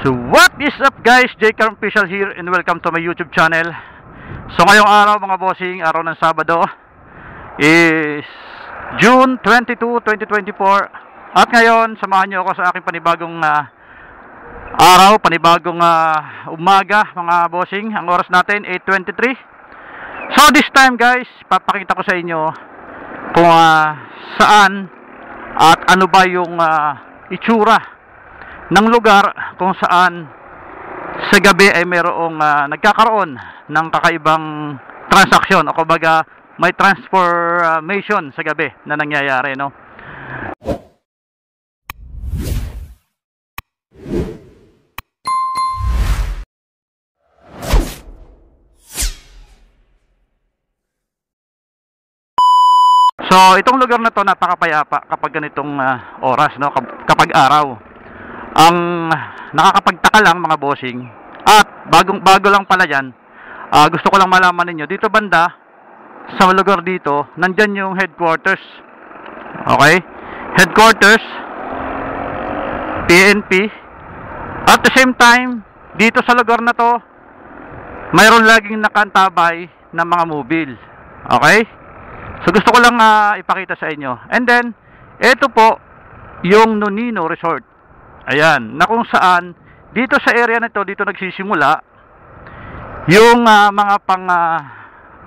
So what is up guys, JCar Official here and welcome to my YouTube channel. So ngayong araw mga bossing, araw ng Sabado is June 22, 2024. At ngayon, samahan nyo ako sa aking panibagong araw, panibagong umaga mga bossing. Ang oras natin 8:23. So this time guys, papakita ko sa inyo kung saan at ano ba yung itsura ng lugar kung saan sa gabi ay mayroong nagkakaroon ng kakaibang transaksyon o kumbaga may transformation sa gabi na nangyayari, no? So itong lugar na to napakapayapa kapag ganitong oras, no? Kapag araw. Ang nakakapagtaka lang mga bossing, at bago lang pala yan, gusto ko lang malaman ninyo, dito banda sa lugar dito, nandyan yung headquarters. Okay? Headquarters PNP. At the same time, dito sa lugar na to, mayroon laging nakantabay ng mga mobile. Okay? So gusto ko lang ipakita sa inyo. And then, ito po yung Nonino Resort. Ayan, na kung saan dito sa area na ito, dito nagsisimula yung mga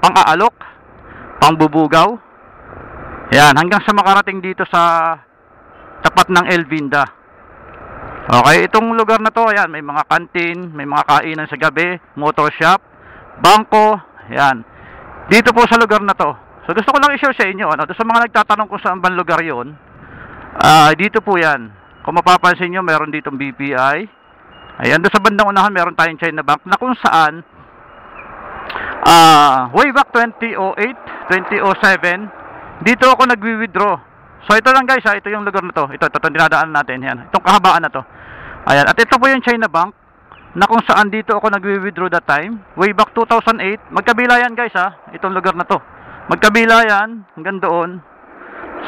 pang-aalok, pangbubugaw. Ayan, hanggang sa makarating dito sa tapat ng Elvinda. Okay, itong lugar na to, ayan, may mga kantin, may mga kainan sa gabi, motor shop, bangko, ayan. Dito po sa lugar na to. So gusto ko lang i-share sa inyo, ano, sa mga nagtatanong kung saan bang lugar yon, dito po yan. Kung mapapansin nyo, meron ditong BPI. Ayan, doon sa bandang unahan, meron tayong China Bank na kung saan way back 2008, 2007, dito ako nagwi-withdraw. So ito lang guys, ito yung lugar na to. Ito dinadaan natin. Yan, itong kahabaan na to. Ayan, at ito po yung China Bank na kung saan dito ako nagwi-withdraw that time. Way back 2008. Magkabila yan guys, itong lugar na to. Magkabila yan, hanggang doon.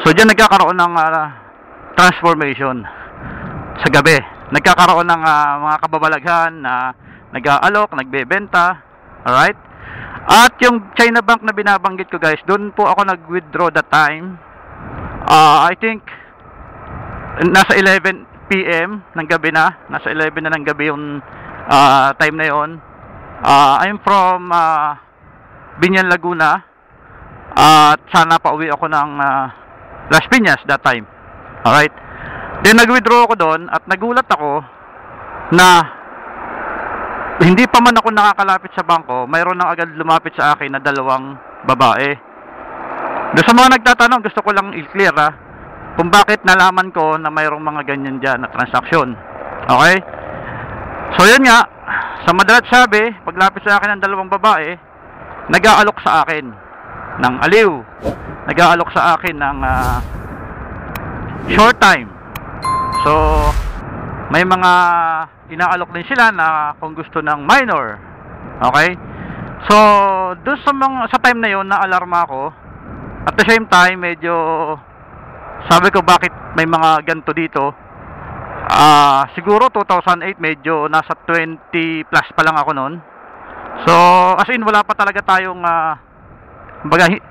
So dyan nagkakaroon ng transformation. Sa gabi, nagkakaroon ng mga kababalaghan na nag-aalok, nagbebenta. Alright? At yung China Bank na binabanggit ko guys, doon po ako nag-withdraw that time. I think nasa 11 PM ng gabi na. Nasa 11 na ng gabi yung time na yon. I'm from Binyan, Laguna. At sana pauwi ako ng Las Piñas that time. Alright? Then nag-withdraw ako doon at nagulat ako na hindi pa man ako nakakalapit sa bangko, mayroon nang agad lumapit sa akin na dalawang babae. Doon sa mga nagtatanong, gusto ko lang i-clear kung bakit nalaman ko na mayroong mga ganyan dyan na transaksyon. Okay? So yun nga, sa madalat sabi, paglapit sa akin ng dalawang babae, nag-aalok sa akin ng aliw. Nag-aalok sa akin ng short time. So, may mga inaalok din sila na kung gusto ng minor. Okay? So, doon sa time na yon na alarma ako. At the same time, medyo sabi ko bakit may mga ganito dito. Siguro 2008, medyo nasa 20 plus pa lang ako noon. So, as in wala pa talaga tayong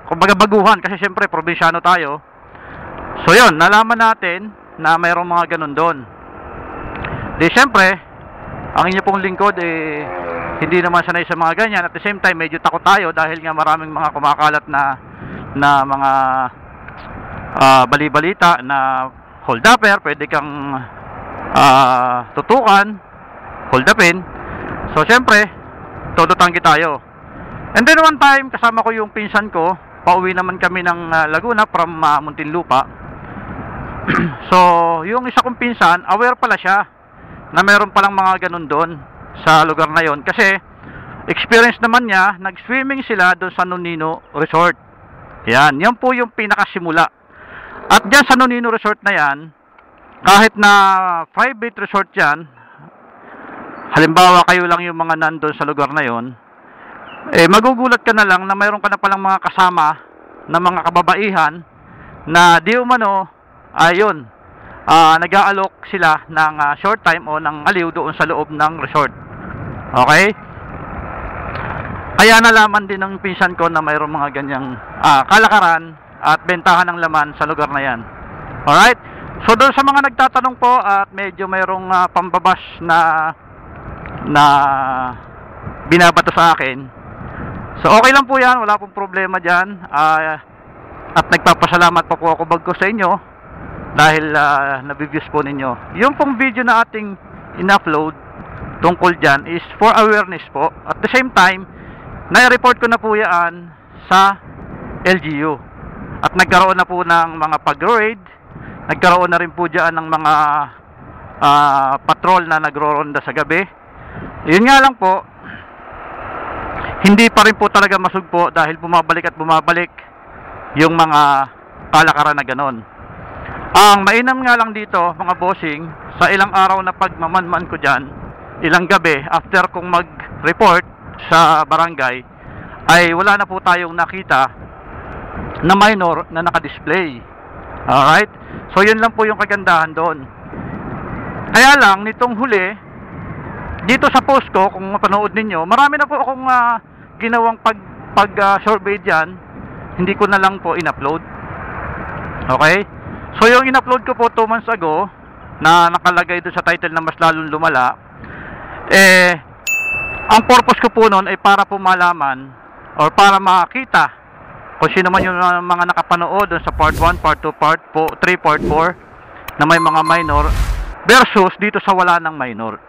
kumbaga baguhan kasi syempre probinsyano tayo. So, yon, nalaman natin na mayroong mga ganun doon. Di syempre, ang inyo pong lingkod hindi naman sanay sa mga ganyan. At the same time, medyo takot tayo dahil nga maraming mga kumakalat na mga bali-balita na hold upper, pwede kang tutukan, hold upin. So syempre, todo tanggi tayo. And then one time, kasama ko yung pinsan ko, pauwi naman kami ng Laguna from Muntinlupa. So, yung isa kong pinsan, aware pala siya na meron palang mga ganun doon sa lugar na yon. Kasi, experience naman niya, nag-swimming sila doon sa Nonino Resort. Yan po yung pinakasimula. At dyan sa Nonino Resort na yan, kahit na private resort yan, halimbawa kayo lang yung mga nandun sa lugar na yon, magugulat ka na lang na mayroon ka na palang mga kasama na mga kababaihan na di umano ayun, nag-aalok sila ng short time o ng aliw doon sa loob ng resort. Okay? Kaya nalaman din ng pinsan ko na mayroong mga ganyang kalakaran at bentahan ng laman sa lugar na yan. Alright? So doon sa mga nagtatanong po at medyo mayroong pambabas na binabato sa akin, so okay lang po yan, wala pong problema dyan. At nagpapasalamat pa po ako bagko sa inyo dahil nabiviews po ninyo. Yung pong video na ating in-upload tungkol dyan is for awareness po. At the same time, na-report ko na po yan sa LGU. At nagkaroon na po ng mga pag-raid, nagkaroon na rin po dyan ng mga patrol na nagro-ronda sa gabi. Yun nga lang po, hindi pa rin po talaga masugpo dahil bumabalik at bumabalik yung mga kalakaran na ganon. Ang mainam nga lang dito mga bossing, sa ilang araw na pagmamanman ko dyan, ilang gabi after kong mag-report sa barangay, ay wala na po tayong nakita na minor na naka-display. Alright? So yun lang po yung kagandahan doon. Kaya lang nitong huli dito sa post ko, kung mapanood ninyo, marami na po akong ginawang survey dyan. Hindi ko na lang po in-upload. Okay? So yung in-upload ko po 2 months ago na nakalagay doon sa title na mas lalong lumala, ang purpose ko po noon ay para po malaman or para makita kung sino man yung mga nakapanood doon sa part 1, part 2, part 3, part 4 na may mga minor versus dito sa wala ng minor.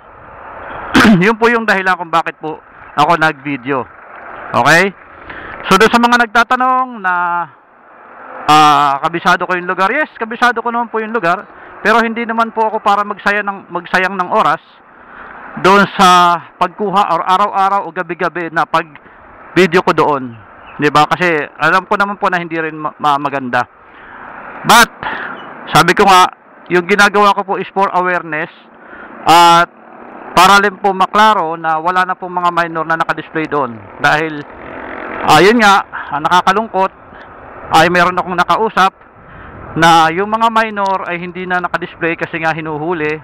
Yun po yung dahilan kung bakit po ako nag-video. Okay? So doon sa mga nagtatanong na kabisado ko yung lugar, yes, kabisado ko naman po yung lugar, pero hindi naman po ako para magsayang ng oras doon sa pagkuha or araw-araw o gabi-gabi na pag-video ko doon. 'Di ba? Kasi alam ko naman po na hindi rin maganda. But sabi ko nga, yung ginagawa ko po is for awareness at para rin po maklaro na wala na po mga minor na naka-display doon. Dahil yun nga, nakakalungkot ay meron akong nakausap na yung mga minor ay hindi na naka-display kasi nga hinuhuli.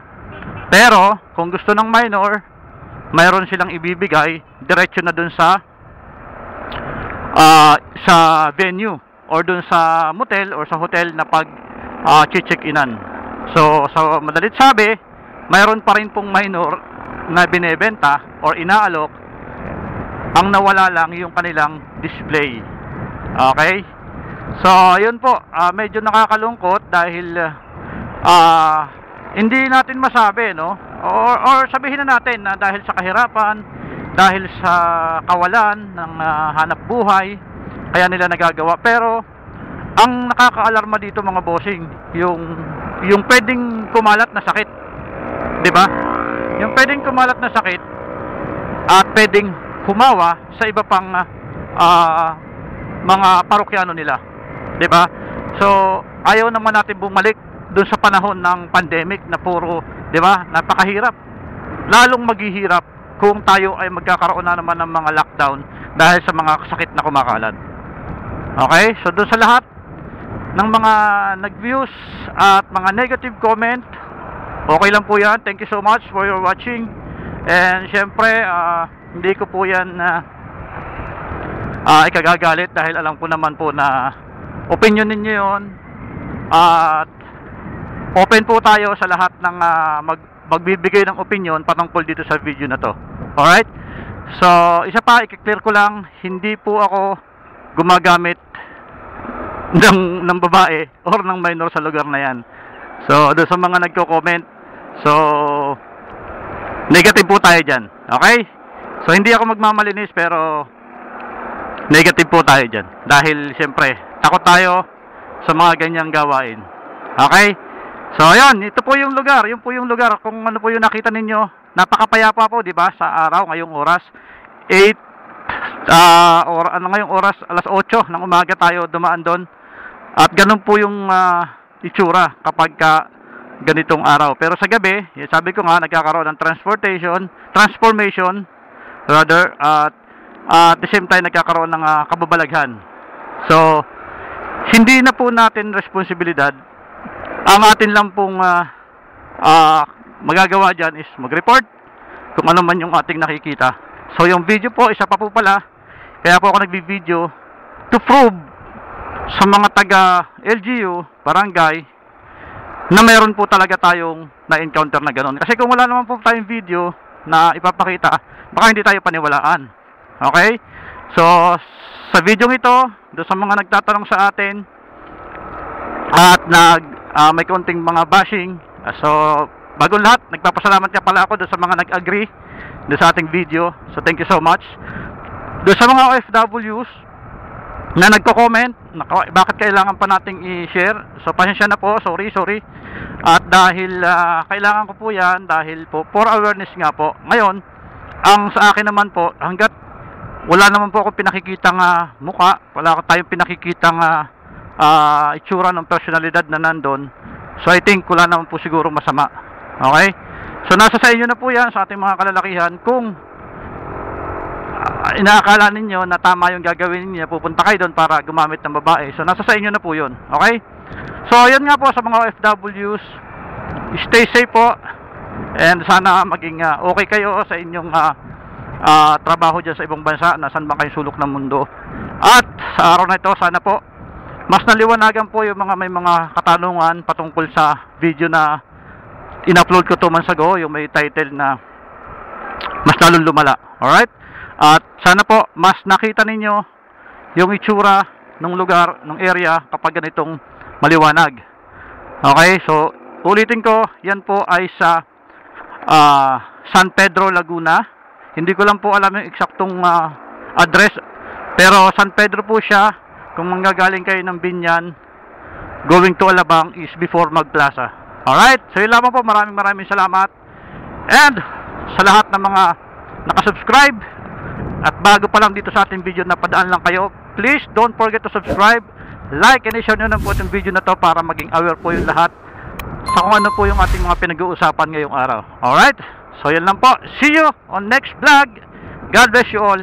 Pero kung gusto ng minor, mayroon silang ibibigay diretso na doon sa venue or doon sa motel or sa hotel na pag check-inan. So sa madalit sabi, mayroon pa rin pong minor na binebenta or inaalok, ang nawala lang yung kanilang display. Okay? So yun po, medyo nakakalungkot dahil hindi natin masabi, no? Or sabihin na natin na dahil sa kahirapan, dahil sa kawalan ng hanap buhay, kaya nila nagagawa. Pero ang nakakaalarma dito mga bossing, yung pwedeng kumalat na sakit, 'di ba? Yung pwedeng kumalat na sakit at pwedeng humawa sa iba pang mga parokyano nila, 'di ba? So ayaw naman natin bumalik doon sa panahon ng pandemic na puro, 'di ba? Napakahirap. Lalong maghihirap kung tayo ay magkakaroon na naman ng mga lockdown dahil sa mga sakit na kumakalat. Okay? So doon sa lahat ng mga nag-views at mga negative comment, okay lang po yan. Thank you so much for your watching. And syempre, hindi ko po yan ikagagalit dahil alam ko naman po na opinion ninyo yun. At open po tayo sa lahat ng magbibigay ng opinion patungkol dito sa video na to. Alright? So, isa pa, i-clear ko lang, hindi po ako gumagamit ng babae or ng minor sa lugar na yan. So, doon sa mga nagko-comment, so negative po tayo dyan. Okay? So, hindi ako magmamalinis pero negative po tayo dyan. Dahil, siyempre, takot tayo sa mga ganyang gawain. Okay? So, ayan, ito po yung lugar. Yun po yung lugar. Kung ano po yung nakita ninyo, napakapayapa po, di ba? Sa araw, ngayong oras, 8, ngayong oras, alas 8 ng umaga tayo dumaan doon. At ganun po yung itsura kapag ganitong araw. Pero sa gabi, sabi ko nga, nagkakaroon ng transformation, rather, at the same time, nagkakaroon ng kababalaghan. So, hindi na po natin responsibilidad Ang atin lang pong magagawa dyan is mag-report kung ano man yung ating nakikita. So yung video po, isa pa po pala, kaya po ako nagbi-video to prove sa mga taga LGU, barangay, na meron po talaga tayong na-encounter na gano'n. Kasi kung wala naman po tayong video na ipapakita, baka hindi tayo paniwalaan. Okay? So, sa video ito, doon sa mga nagtatanong sa atin, at may konting mga bashing, so, bago lahat, nagpapasalamat nga pala ako doon sa mga nag-agree doon sa ating video. So, thank you so much. Doon sa mga OFWs na nagko-comment, bakit kailangan pa nating i-share? So, pasensya na po, sorry. At dahil kailangan ko po yan, dahil po for awareness nga po. Ngayon, ang sa akin naman po, hanggat wala naman po akong pinakikitang muka, wala tayong pinakikitang itsura ng personalidad na nandun, so I think wala naman po siguro masama. Okay? So, nasa sa inyo na po yan, sa ating mga kalalakihan, kung inaakala ninyo na tama yung gagawin niyo, pupunta kayo doon para gumamit ng babae. So, nasa sa inyo na po yun. Okay? So, yun nga po sa mga OFWs. Stay safe po. And sana maging okay kayo sa inyong trabaho dyan sa ibang bansa, nasan ba kayong sulok ng mundo. At sa araw na ito, sana po mas naliwanagan po yung mga may mga katanungan patungkol sa video na in-upload ko 2 months ago, yung may title na mas lalong lumala. Alright? At sana po mas nakita ninyo yung itsura ng lugar, ng area kapag ganitong maliwanag. Okay? So, ulitin ko, yan po ay sa San Pedro, Laguna. Hindi ko lang po alam yung eksaktong address, pero San Pedro po siya. Kung manggagaling kayo ng Binyan going to Alabang is before Magplaza. Alright? So yun lamang po, maraming salamat. And sa lahat ng mga nakasubscribe at bago pa lang dito sa ating video na padaan lang kayo, please don't forget to subscribe, like, and i-share nyo na po itong video na to para maging aware po yung lahat sa kung ano po yung ating mga pinag-uusapan ngayong araw. Alright? So yun lang po. See you on next vlog. God bless you all.